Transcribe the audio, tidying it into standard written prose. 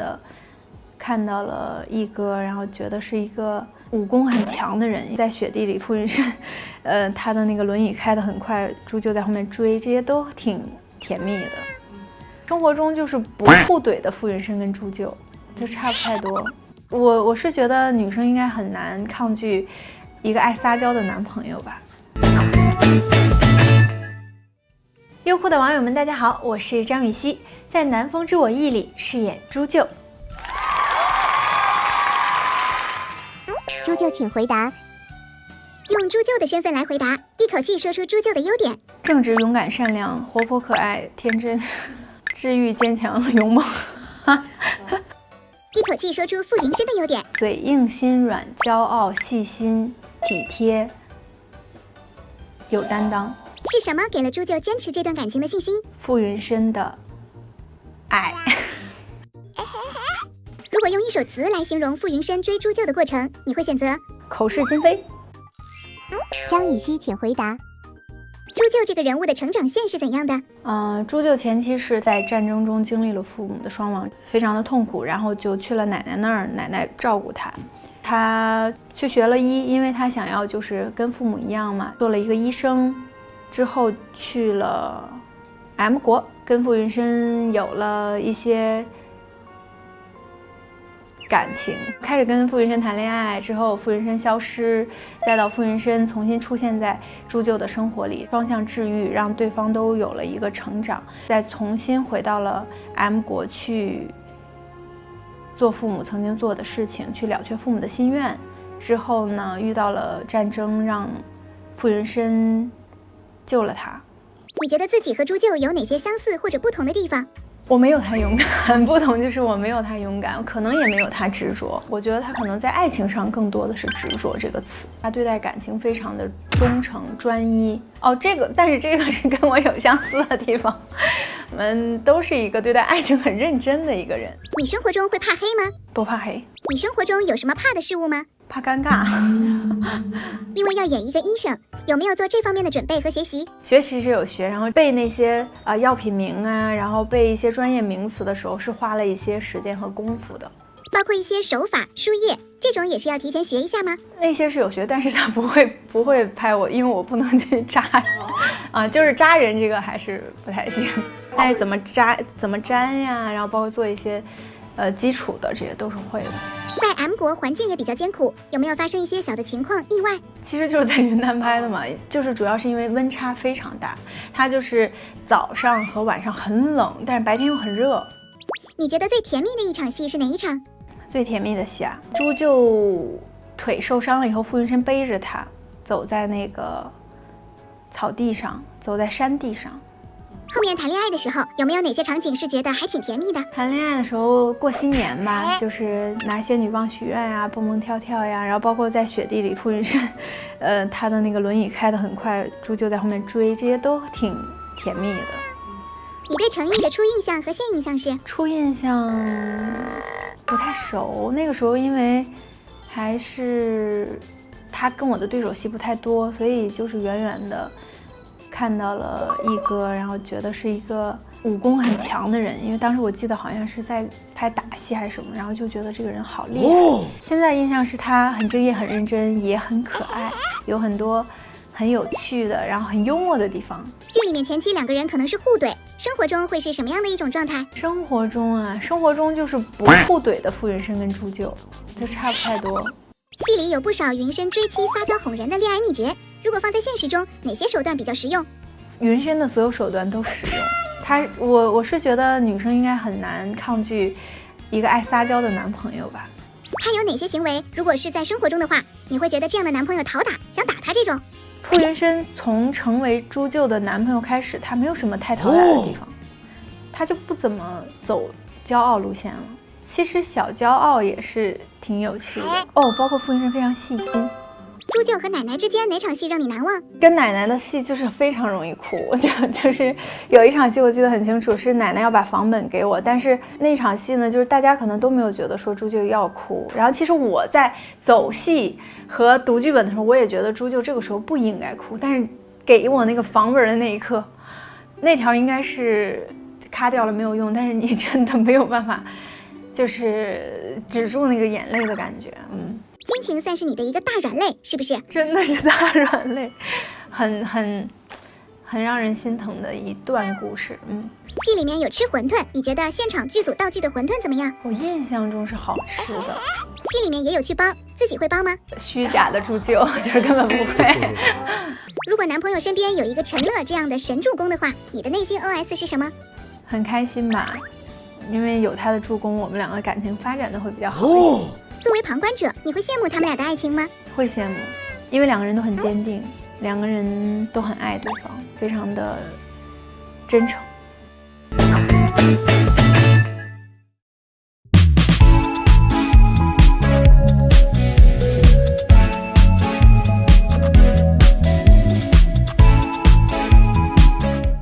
的看到了一哥，然后觉得是一个武功很强的人，在雪地里傅云深，他的那个轮椅开得很快，朱就在后面追，这些都挺甜蜜的。生活中就是不互怼的傅云深跟朱就差不太多。我是觉得女生应该很难抗拒一个爱撒娇的男朋友吧。优酷的网友们，大家好，我是张雨绮，在《南风知我意》里饰演朱就。朱就请回答。用朱就的身份来回答，一口气说出朱就的优点：正直、勇敢、善良、活泼可爱、天真、治愈、坚强、勇猛。一口气说出傅云深的优点：嘴硬心软、骄傲、细心、体贴、有担当。是什么给了朱就坚持这段感情的信心？傅云深的爱。如果用一首词来形容傅云深追朱就的过程，你会选择？口是心非。张雨绮请回答。朱就这个人物的成长线是怎样的？朱就前期是在战争中经历了父母的双亡，非常的痛苦，然后就去了奶奶那儿，奶奶照顾他。他去学了医，因为他想要就是跟父母一样嘛，做了一个医生，之后去了 M 国，跟傅云深有了一些感情，开始跟傅云深谈恋爱之后，傅云深消失，再到傅云深重新出现在朱就的生活里，双向治愈，让对方都有了一个成长，再重新回到了 M 国去做父母曾经做的事情，去了却父母的心愿。之后呢，遇到了战争，让傅云深救了他。你觉得自己和朱就有哪些相似或者不同的地方？我没有他勇敢，不同就是我没有他勇敢，可能也没有他执着。我觉得他可能在爱情上更多的是执着这个词，他对待感情非常的忠诚专一。但是这个是跟我有相似的地方，我们都是一个对待爱情很认真的一个人。你生活中会怕黑吗？不怕黑。你生活中有什么怕的事物吗？怕尴尬。因为要演一个医生，有没有做这方面的准备和学习？学习是有学，然后背那些药品名啊，然后背一些专业名词的时候是花了一些时间和功夫的。包括一些手法、输液这种也是要提前学一下吗？那些是有学，但是他不会拍我，因为我不能去扎就是扎人这个还是不太行。但是怎么扎、怎么粘呀，然后包括做一些基础的，这些都是会的。在 M 国环境也比较艰苦，有没有发生一些小的情况意外？其实就是在云南拍的嘛，就是主要是因为温差非常大，它就是早上和晚上很冷，但是白天又很热。你觉得最甜蜜的一场戏是哪一场？最甜蜜的戏啊，朱就腿受伤了以后，傅云深背着他走在那个草地上，走在山地上。后面谈恋爱的时候，有没有哪些场景是觉得还挺甜蜜的？谈恋爱的时候过新年吧，就是拿仙女棒许愿呀，蹦蹦跳跳呀，然后包括在雪地里，傅云深，他的那个轮椅开得很快，朱就在后面追，这些都挺甜蜜的。你对程毅的初印象和现印象是？初印象不太熟，那个时候因为还是他跟我的对手戏不太多，所以就是远远的看到了一哥，然后觉得是一个武功很强的人，因为当时我记得好像是在拍打戏还是什么，然后就觉得这个人好厉害。现在印象是他很敬业、很认真，也很可爱，有很多很有趣的，然后很幽默的地方。剧里面前期两个人可能是互怼，生活中会是什么样的一种状态？生活中就是不互怼的傅云深跟朱就差不太多。戏里有不少云深追妻、撒娇哄人的恋爱秘诀，如果放在现实中，哪些手段比较实用？云深的所有手段都实用。我是觉得女生应该很难抗拒一个爱撒娇的男朋友吧。他有哪些行为，如果是在生活中的话，你会觉得这样的男朋友讨打，想打他这种？傅云深从成为朱就的男朋友开始，他没有什么太讨打的地方，他就不怎么走骄傲路线了。其实小骄傲也是挺有趣的包括傅云深非常细心。朱就和奶奶之间哪场戏让你难忘？跟奶奶的戏就是非常容易哭，就是有一场戏我记得很清楚，是奶奶要把房本给我，但是那场戏呢，就是大家可能都没有觉得说朱就要哭，然后其实我在走戏和读剧本的时候，我也觉得朱就这个时候不应该哭，但是给我那个房本的那一刻，那条应该是卡掉了没有用，但是你真的没有办法就是止住那个眼泪的感觉。心情算是你的一个大软肋，是不是？真的是大软肋，很让人心疼的一段故事。戏里面有吃馄饨，你觉得现场剧组道具的馄饨怎么样？我印象中是好吃的。戏里面也有去包，自己会包吗？虚假的助救，就是根本不会。如果男朋友身边有一个陈乐这样的神助攻的话，你的内心 OS 是什么？很开心吧，因为有他的助攻，我们两个感情发展的会比较好。作为旁观者，你会羡慕他们俩的爱情吗？会羡慕，因为两个人都很坚定，两个人都很爱对方，非常的真诚。